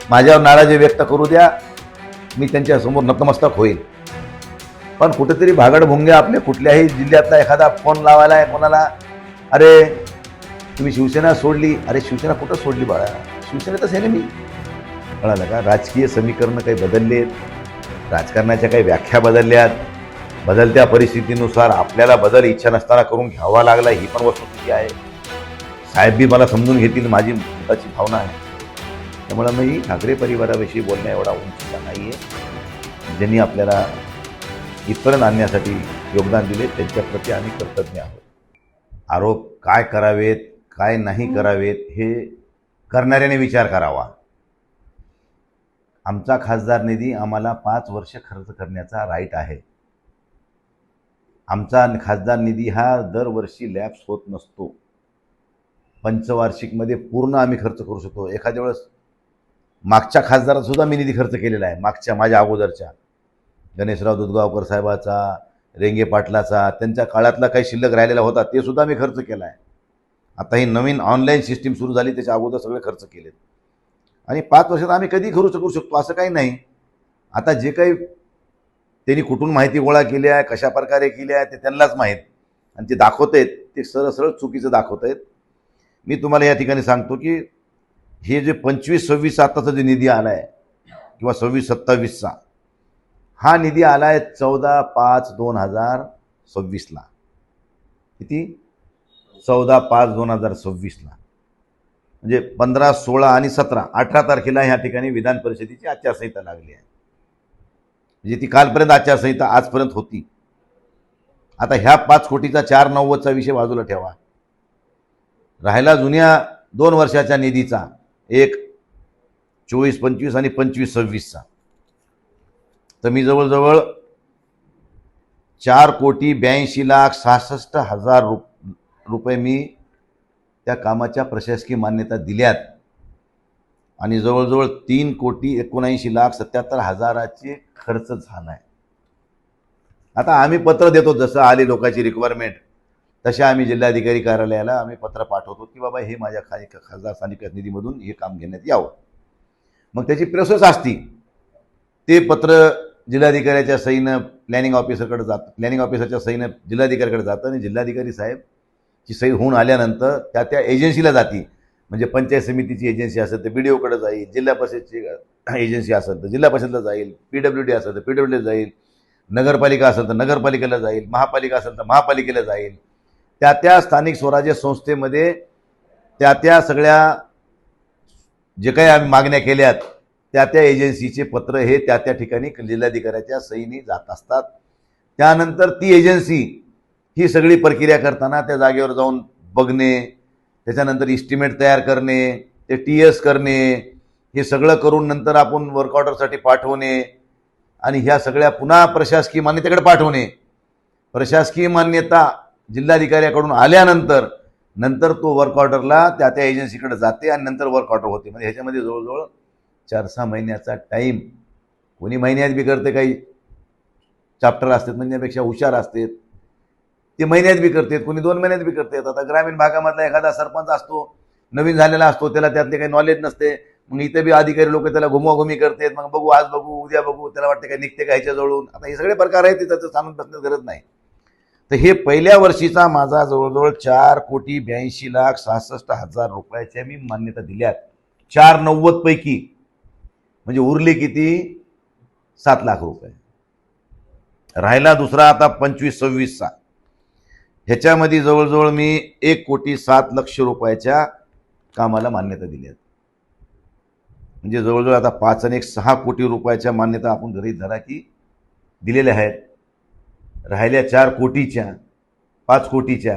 माझ्यावर नाराजी व्यक्त करू द्या, मी त्यांच्यासमोर नतमस्तक होईल. पण कुठेतरी भागडभुंगे आपल्या कुठल्याही जिल्ह्यातला एखादा फोन लावायला आहे कोणाला, अरे तुम्ही शिवसेना सोडली. अरे शिवसेना कुठं सोडली बाळा, शिवसेनेतच आहे ना मी. कळालं का? राजकीय समीकरणं काही बदललेत, राजकारणाच्या काही व्याख्या बदलल्यात, बदलत्या परिस्थितीनुसार आपल्याला बदल इच्छा नसताना करून घ्यावा लागला, ही पण वस्तुस्थिती आहे. साहेब बी मला समजून घेतील, माझी स्वतःची भावना आहे. त्यामुळे मी ठाकरे परिवाराविषयी बोलण्या एवढा उंचीचा नाही आहे. ज्यांनी आपल्याला इथपर्यंत आणण्यासाठी योगदान दिले त्यांच्याप्रती आम्ही कृतज्ञ आहोत. आरोप काय करावेत काय नाही करावेत हे करणाऱ्याने विचार करावा. आमचा खासदार निधी आम्हाला 5 वर्ष खर्च करण्याचा राईट आहे. आमचा खासदार निधी हा दरवर्षी लॅप्स होत नसतो. पंचवार्षिकमध्ये पूर्ण आम्ही खर्च करू शकतो. एखाद्या वेळेस मागच्या खासदारात सुद्धा मी निधी खर्च केलेला आहे. मागच्या माझ्या अगोदरच्या गणेशराव दुधगावकर साहेबाचा, रेंगे पाटलाचा, त्यांच्या काळातला काही शिल्लक राहिलेला होता ते सुद्धा मी खर्च केला आहे. आता ही नवीन ऑनलाईन सिस्टीम सुरू झाली त्याच्या अगोदर सगळे खर्च केलेत. आणि 5 वर्षात आम्ही कधी खर्च करू शकतो असं काही नाही. आता जे काही त्यांनी कुठून माहिती गोळा केली आहे, कशा प्रकारे केली आहे ते त्यांनाच माहीत. आणि ते दाखवत आहेत ते सरळ चुकीचं दाखवत आहेत. मी तुम्हाला या ठिकाणी सांगतो की हे जे 25-26 आताचा जे निधी आला आहे किंवा 26-27चा हा निधी आला आहे 14/5/2026ला. किती? 14/5/2026ला. म्हणजे 15, 16 आणि 17, 18 तारखेला ह्या ठिकाणी विधान परिषदेची आचारसंहिता लागली आहे. म्हणजे ती कालपर्यंत आचारसंहिता आजपर्यंत होती. आता ह्या 5 कोटीचा 490चा विषय बाजूला ठेवा. राहिला जुन्या 2 वर्षाच्या निधीचा, एक 24-25 आणि 25-26चा. तर मी जवळजवळ 4,82,66,000 रुपये मी त्या कामाच्या प्रशासकीय मान्यता दिल्यात. आणि जवळजवळ 3,79,77,000चे खर्च झाला आहे. आता आम्ही पत्र देतो, जसं आले लोकांची रिक्वायरमेंट तशा आम्ही जिल्हाधिकारी कार्यालयाला आम्ही पत्र पाठवतो की बाबा हे माझ्या खासदार स्थानिक निधीमधून हे काम घेण्यात यावं. मग त्याची प्रोसेस असती. ते पत्र जिल्हाधिकाऱ्याच्या सहीनं प्लॅनिंग ऑफिसरकडे जातं, प्लॅनिंग ऑफिसरच्या सहीनं जिल्हाधिकाऱ्याकडे जातं आणि जिल्हाधिकारी साहेबची सही होऊन आल्यानंतर त्या एजन्सीला जाती. म्हणजे पंचायत समितीची एजन्सी असेल तर BDOकडे जाईल, जिल्हा परिषदची एजन्सी असेल तर जिल्हा परिषदला जाईल, PWD असेल तर PWDला जाईल, नगरपालिका असेल तर नगरपालिकेला जाईल, महापालिका असेल तर महापालिकेला जाईल. त्या स्थानिक स्वराज्य संस्थेमध्ये त्या सगळ्या जे काही आम्ही मागण्या केल्यात त्या एजन्सीचे पत्र हे त्या ठिकाणी जिल्हाधिकाऱ्याच्या सहीने जात असतात. त्यानंतर ती एजन्सी ही सगळी प्रक्रिया करताना त्या जागेवर जाऊन बघणे, त्याच्यानंतर इस्टिमेट तयार करणे, ते TS करणे, हे सगळं करून नंतर आपण वर्क ऑर्डरसाठी पाठवणे आणि ह्या सगळ्या पुन्हा प्रशासकीय मान्यतेकडे पाठवणे. प्रशासकीय मान्यता जिल्हाधिकाऱ्याकडून आल्यानंतर तो वर्क ऑर्डरला त्या एजन्सीकडे जाते आणि नंतर वर्क ऑर्डर होते. म्हणजे ह्याच्यामध्ये जवळजवळ 4-6 महिन्याचा टाईम. कोणी महिन्यात बी करते, काही चॅप्टर असतात म्हणण्यापेक्षा हुशार असतात ते महिन्यात बी करतात, कोणी 2 महिन्यात बी करतात. आता ग्रामीण भागामधला एखादा सरपंच असतो, नवीन झालेला असतो, त्याला त्यातले काही नॉलेज नसते. मग इथे बी अधिकारी लोक त्याला घुमवाघुमी करतात. मग बघू, आज बघू, उद्या बघू, त्याला वाटतं काय निघते का ह्याच्या जवळून. आता हे सगळे प्रकार आहेत, त्याचं सांगून बसण्याची गरज नाही. तर हे पहिल्या वर्षीचा माझा जवळजवळ 4,82,66,000 रुपयाच्या मी मान्यता दिल्यात 490 पैकी. म्हणजे उरले किती? 7 लाख रुपये. राहिला दुसरा आता 25-26चा. ह्याच्यामध्ये जवळजवळ मी 1,07,00,000 रुपयाच्या कामाला मान्यता दिल्यात. म्हणजे जवळजवळ आता 5 आणि 6 कोटी रुपयाच्या मान्यता आपण घरी धरा की दिलेल्या आहेत. राहिल्या 4 कोटीच्या, 5 कोटीच्या,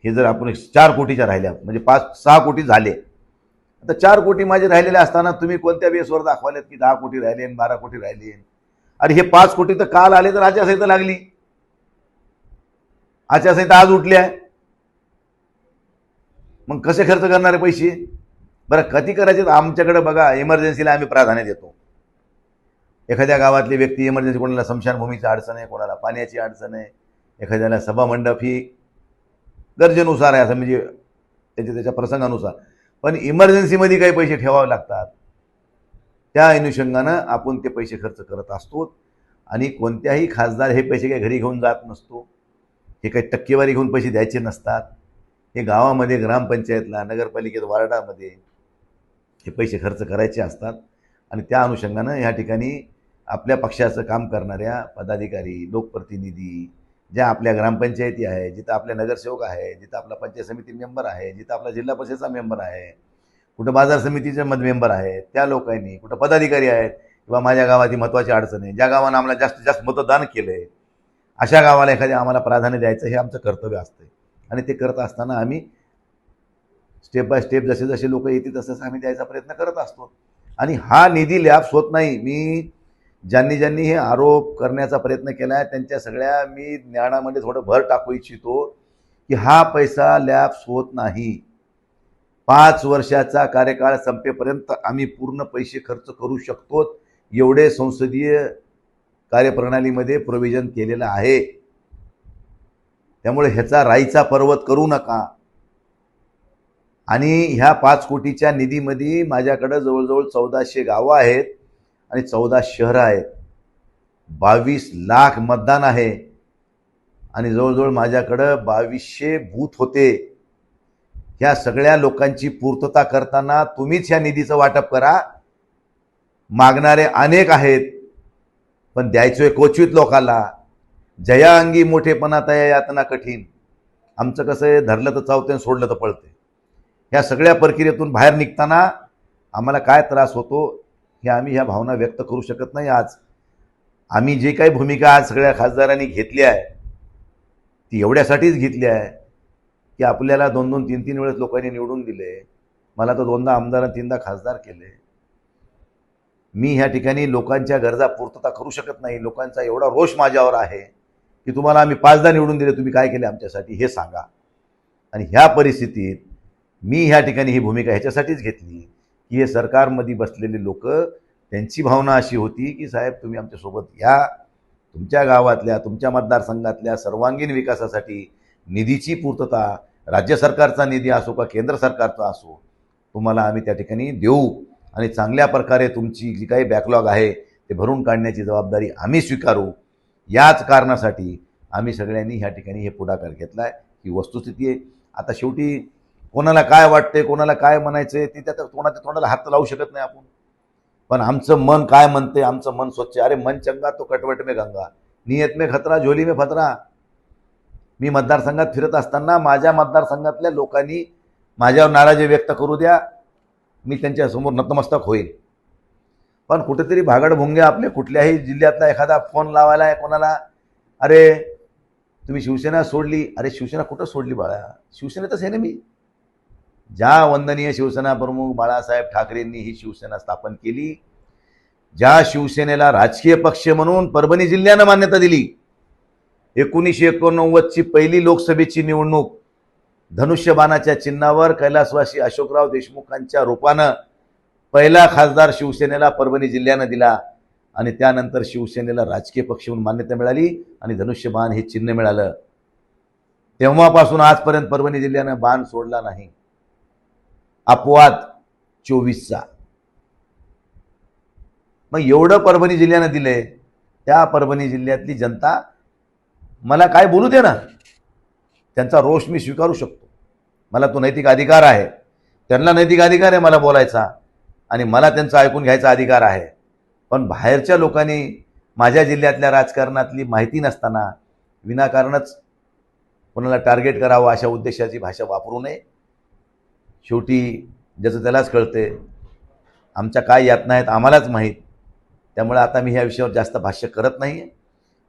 हे जर आपण 4 कोटीच्या राहिल्या म्हणजे 5-6 कोटी झाले. आता 4 कोटी माझे राहिलेले असताना तुम्ही कोणत्या बेसवर दाखवालेत की 10 कोटी राहिले आणि 12 कोटी राहिले. अरे हे 5 कोटी तर काल आले तर आचारसंहिता लागली, आचारसंहिता आज उठली आहे. मग कसे खर्च करणारे पैसे? बरं कधी करायचे? आमच्याकडे बघा, इमर्जन्सीला आम्ही प्राधान्य देतो. एखाद्या गावातली व्यक्ती इमर्जन्सी, कोणाला स्मशानभूमीची अडचण आहे, कोणाला पाण्याची अडचण आहे, एखाद्याला सभामंडप ही गरजेनुसार आहे, असं म्हणजे त्याच्या प्रसंगानुसार. पण इमर्जन्सीमध्ये काही पैसे ठेवावे लागतात. त्या अनुषंगानं आपण ते पैसे खर्च करत असतो. आणि कोणत्याही खासदार हे पैसे काही घरी घेऊन जात नसतो. हे काही टक्केवारी घेऊन पैसे द्यायचे नसतात. हे गावामध्ये, ग्रामपंचायतला, नगरपालिकेत, वार्डामध्ये हे पैसे खर्च करायचे असतात. आणि त्या अनुषंगानं ह्या ठिकाणी आपल्या पक्षाचं काम करणाऱ्या पदाधिकारी, लोकप्रतिनिधी, ज्या आपल्या ग्रामपंचायती आहे, जिथं आपले नगरसेवक आहे, जिथं आपला पंचायत समिती मेंबर आहे, जिथं आपला जिल्हा परिषदेचा मेंबर आहे, कुठं बाजार समितीचे मेंबर आहेत, त्या लोकांनी, कुठं पदाधिकारी आहेत किंवा माझ्या गावात ही महत्त्वाची अडचण आहे, ज्या गावानं आम्हाला जास्तीत जास्त मतदान केलं आहे, अशा गावाला एखाद्या आम्हाला प्राधान्य द्यायचं हे आमचं कर्तव्य असतं. आणि ते करत असताना आम्ही स्टेप बाय स्टेप जसे जसे लोक येतील तसं आम्ही द्यायचा प्रयत्न करत असतो. आणि हा निधी लॅप्स होत नाही. मी ज्यांनी ज्यांनी हे आरोप करण्याचा प्रयत्न केला आहे त्यांच्या सगळ्या मी ज्ञानामध्ये थोडं भर टाकू इच्छितो की हा पैसा लॅप्स होत नाही. 5 वर्षाचा कार्यकाळ संपेपर्यंत आम्ही पूर्ण पैसे खर्च करू शकतो एवढे संसदीय कार्यप्रणालीमध्ये प्रोव्हिजन केलेलं आहे. त्यामुळे ह्याचा राईचा पर्वत करू नका. आणि ह्या 5 कोटीच्या निधीमध्ये माझ्याकडे जवळजवळ 1400 गावं आहेत आणि 14 शहरं आहेत, 22 लाख मतदान आहे आणि जवळजवळ माझ्याकडं 2200 बूथ होते. ह्या सगळ्या लोकांची पूर्तता करताना तुम्हीच ह्या निधीचं वाटप करा. मागणारे अनेक आहेत पण द्यायचोय क्वचित लोकांना. जया अंगी मोठेपणा तया यातना कठीण. आमचं कसं आहे, धरलं तर चावते आणि सोडलं तर पळते. ह्या सगळ्या प्रक्रियेतून बाहेर निघताना आम्हाला काय त्रास होतो हे आम्ही ह्या भावना व्यक्त करू शकत नाही. आज आम्ही जे काही भूमिका आज सगळ्या खासदारांनी घेतली आहे ती एवढ्यासाठीच घेतली आहे की आपल्याला 2-2, 3-3 वेळेस लोकांनी निवडून दिले. मला तर 2दा आमदार आणि 3दा खासदार केले. मी ह्या ठिकाणी लोकांच्या गरजा पूर्तता करू शकत नाही. लोकांचा एवढा रोष माझ्यावर आहे की तुम्हाला आम्ही 5दा निवडून दिले, तुम्ही काय केले आमच्यासाठी हे सांगा. आणि ह्या परिस्थितीत मी ह्या ठिकाणी ही भूमिका ह्याच्यासाठीच घेतली की हे सरकारमध्ये बसलेले लोक, त्यांची भावना अशी होती की साहेब तुम्ही आमच्यासोबत या, तुमच्या गावातल्या, तुमच्या मतदारसंघातल्या सर्वांगीण विकासासाठी निधीची पूर्तता, राज्य सरकारचा निधी असो का केंद्र सरकारचा असो, तुम्हाला आम्ही त्या ठिकाणी देऊ आणि चांगल्या प्रकारे तुमची जी काही बॅकलॉग आहे ते भरून काढण्याची जबाबदारी आम्ही स्वीकारू. याच कारणासाठी आम्ही सगळ्यांनी ह्या ठिकाणी हे पुढाकार घेतला आहे. ही वस्तुस्थिती आहे. आता शेवटी कोणाला काय वाटते, कोणाला काय म्हणायचं आहे ते त्या कोणाच्या तोंडाला हात लावू शकत नाही आपण. पण आमचं मन काय म्हणते, आमचं मन स्वच्छ. अरे मन चंगा तो कटवट में गंगा, नियत में खतरा झोली में फतरा. मी मतदारसंघात फिरत असताना माझ्या मतदारसंघातल्या लोकांनी माझ्यावर नाराजी व्यक्त करू द्या, मी त्यांच्यासमोर नतमस्तक होईल. पण कुठेतरी भागडभुंगे आपले कुठल्याही जिल्ह्यातला एखादा फोन लावायला आहे कोणाला, अरे तुम्ही शिवसेना सोडली. अरे शिवसेना कुठं सोडली बाळा, शिवसेनेतच आहे ना मी. ज्या वंदनीय शिवसेना प्रमुख बाळासाहेब ठाकरेंनी ही शिवसेना स्थापन केली, ज्या शिवसेनेला राजकीय पक्ष म्हणून परभणी जिल्ह्यानं मान्यता दिली, 1989ची पहिली लोकसभेची निवडणूक धनुष्यबाणाच्या चिन्हावर कैलासवासी अशोकराव देशमुखांच्या रूपानं पहिला खासदार शिवसेनेला परभणी जिल्ह्यानं दिला आणि त्यानंतर शिवसेनेला राजकीय पक्ष म्हणून मान्यता मिळाली आणि धनुष्यबाण हे चिन्ह मिळालं. तेव्हापासून आजपर्यंत परभणी जिल्ह्यानं बाण सोडला नाही. अपवाद 24चा. मग एवढं परभणी जिल्ह्यानं दिले, त्या परभणी जिल्ह्यातली जनता मला काय बोलू दे ना, त्यांचा रोष मी स्वीकारू शकतो. मला तो नैतिक अधिकार आहे, त्यांना नैतिक अधिकार आहे मला बोलायचा आणि मला त्यांचं ऐकून घ्यायचा अधिकार आहे. पण बाहेरच्या लोकांनी माझ्या जिल्ह्यातल्या राजकारणातली माहिती नसताना विनाकारणच कोणाला टार्गेट करावं अशा उद्देशाची भाषा वापरू नये. शेवटी ज्याचं त्यालाच कळते, आमच्या काय यातना आहेत आम्हालाच माहीत. त्यामुळे आता मी ह्या विषयावर जास्त भाष्य करत नाही.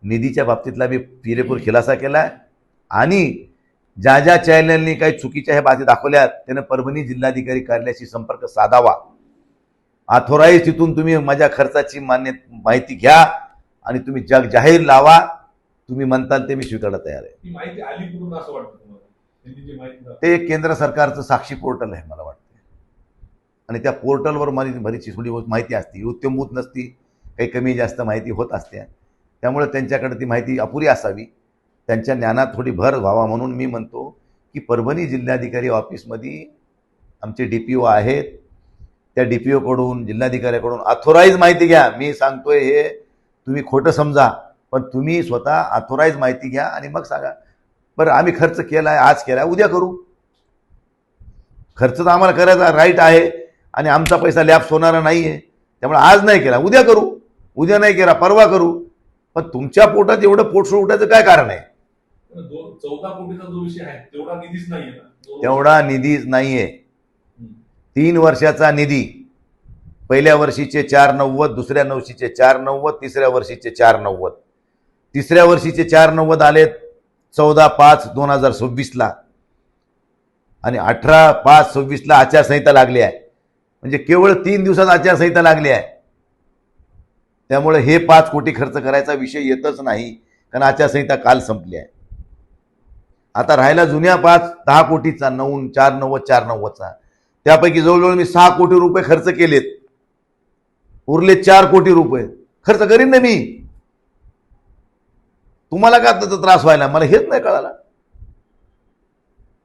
निधीच्या बाबतीतला मी पुरेपूर खुलासा केला आहे आणि ज्या ज्या चॅनलनी काही चुकीच्या ह्या बातमी दाखवल्यात त्यानं परभणी जिल्हाधिकारी कार्यालयाशी संपर्क साधावा. ऑथोराईज तिथून तुम्ही माझ्या खर्चाची माहिती घ्या आणि तुम्ही जाहीर लावा. तुम्ही म्हणताल ते मी स्वीकारायला तयार आहे. ती माहिती आली कुठून असं वाटतं तुम्हाला? ते केंद्र सरकारचं साक्षी पोर्टल आहे मला वाटतं आणि त्या पोर्टलवर बरीचशी थोडी माहिती असते, उत्तमभूत नसती, काही कमी जास्त माहिती होत असते. त्यामुळे त्यांच्याकडे ती माहिती अपुरी असावी, त्यांच्या ज्ञानात थोडी भर व्हावा म्हणून मी म्हणतो की परभणी जिल्हाधिकारी ऑफिसमध्ये आमचे DPO आहेत, त्या DPO कडून, जिल्हाधिकाऱ्याकडून ऑथोराईज माहिती घ्या. मी सांगतोय हे तुम्ही खोटं समजा, पण तुम्ही स्वतः ऑथोराईज माहिती घ्या आणि मग सांगा. बरं, आम्ही खर्च केलाय, आज केलाय, उद्या करू. खर्च तर आम्हाला करायचा राईट आहे आणि आमचा पैसा लॅप्स होणारा नाहीये. त्यामुळे आज नाही केला, उद्या करू. उद्या नाही केला, परवा करू. पण तुमच्या पोटात एवढं पोटसूळ उठायचं काय कारण आहे? 14 कोटीचा जो विषय आहे तेवढा निधीच नाहीये ना. तेवढा निधीच नाहीये. 3 वर्षाचा निधी, पहिल्या वर्षीचे 490, दुसऱ्या वर्षीचे 490, तिसऱ्या वर्षीचे 490. तिसऱ्या वर्षीचे 490 आले 14/5/2026 आणि 18/5/26 आचारसंहिता लागली आहे. म्हणजे केवळ 3 दिवसात आचारसंहिता लागली आहे. त्यामुळे हे 5 कोटी खर्च करायचा विषय येतच नाही, कारण आचारसंहिता काल संपली आहे. आता राहिला जुन्या 10 कोटीचा 490चा. त्यापैकी जवळजवळ मी 6 कोटी रुपये खर्च केलेत. उरले 4 कोटी रुपये खर्च करीन ना मी. तुम्हाला का त्याचा त्रास व्हायला? मला हेच नाही कळालं.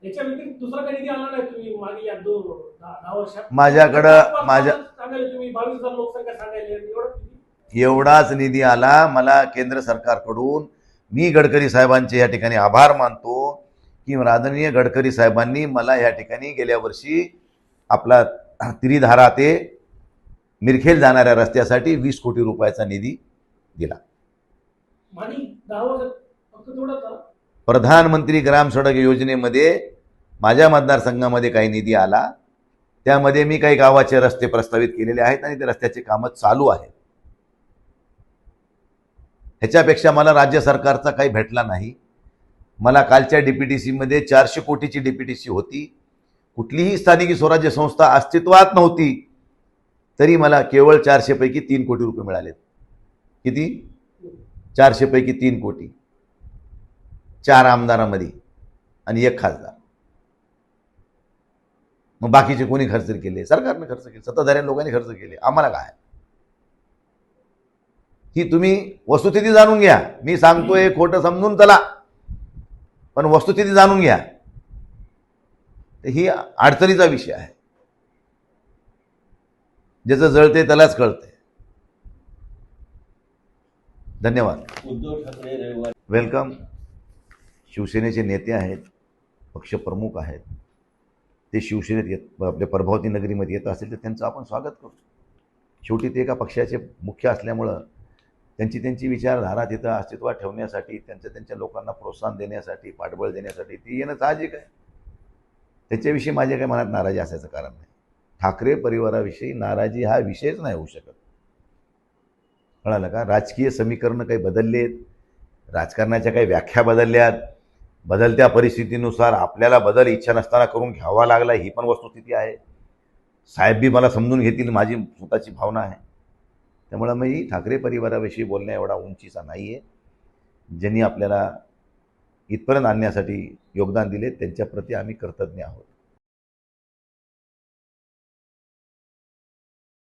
याच्या व्यतिरिक्त दुसरा काही निधी आला नाही तुम्ही मागे या 10 वर्षात? माझ्याकडं सांगायला तुम्ही 22,000 लोकसंख्या सांगायला एवढाच निधी आला मला केंद्र सरकारकडून. मी गडकरी साहेबांचे या ठिकाणी आभार मानतो की आदरणीय गडकरी साहेबांनी मला या ठिकाणी गेल्या वर्षी आपला त्रिधारा ते मिरखेल जाणाऱ्या रस्त्यासाठी 20 कोटी रुपयाचा निधी दिला. मागे 10 वर्षात फक्त तेवढंच झालं. प्रधानमंत्री ग्राम सडक योजनेमध्ये माझ्या मतदारसंघामध्ये काही निधी आला. त्यामध्ये मी काही गावाचे रस्ते प्रस्तावित केलेले आहेत आणि ते रस्त्याचे कामं चालू आहेत. ह्याच्यापेक्षा मला राज्य सरकारचा काही भेटला नाही. मला कालच्या DPTC मध्ये 400 कोटीची DPTC होती. कुठलीही स्थानिक स्वराज्य संस्था अस्तित्वात नव्हती, तरी मला केवळ 400 पैकी 3 कोटी रुपये मिळालेत. किती? 400 पैकी 3 कोटी. 4 आमदारांमध्ये आणि 1 खासदार. मग बाकीचे कोणी खर्च केले? सरकारने खर्च केले, सत्ताधाऱ्या लोकांनी खर्च केले. आम्हाला काय? ही तुम्ही वस्तुस्थिती जाणून घ्या. मी सांगतोय खोटं समजून चला, पण वस्तुस्थिती जाणून घ्या. ही अडचणीचा विषय आहे. ज्याचं जळते त्यालाच कळते. धन्यवाद. उद्धव ठाकरे वेलकम. शिवसेनेचे नेते आहेत, पक्षप्रमुख आहेत. ते शिवसेनेत येत, आपल्या प्रभावती नगरीमध्ये येत असेल तर त्यांचं आपण स्वागत करू. शेवटी ते एका पक्षाचे मुख्य असल्यामुळं त्यांची विचारधारा तिथं अस्तित्वात ठेवण्यासाठी, त्यांच्या लोकांना प्रोत्साहन देण्यासाठी, पाठबळ देण्यासाठी ती येणं साहजिक आहे. त्याच्याविषयी माझ्या काही मनात नाराजी असायचं कारण नाही. ठाकरे परिवाराविषयी नाराजी हा विषयच नाही होऊ शकत. कळालं का? राजकीय समीकरणं काही बदललेत, राजकारणाच्या काही व्याख्या बदलल्यात. बदलत्या परिस्थितीनुसार आपल्याला बदल इच्छा नसताना करून घ्यावा लागला, ही पण वस्तुस्थिती आहे. साहेब बी मला समजून घेतील, माझी स्वतःची भावना आहे. त्यामुळं मी ठाकरे परिवाराविषयी बोलण्या एवढा उंचीचा नाही आहे. ज्यांनी आपल्याला इथपर्यंत आणण्यासाठी योगदान दिले त्यांच्याप्रती आम्ही कृतज्ञ आहोत.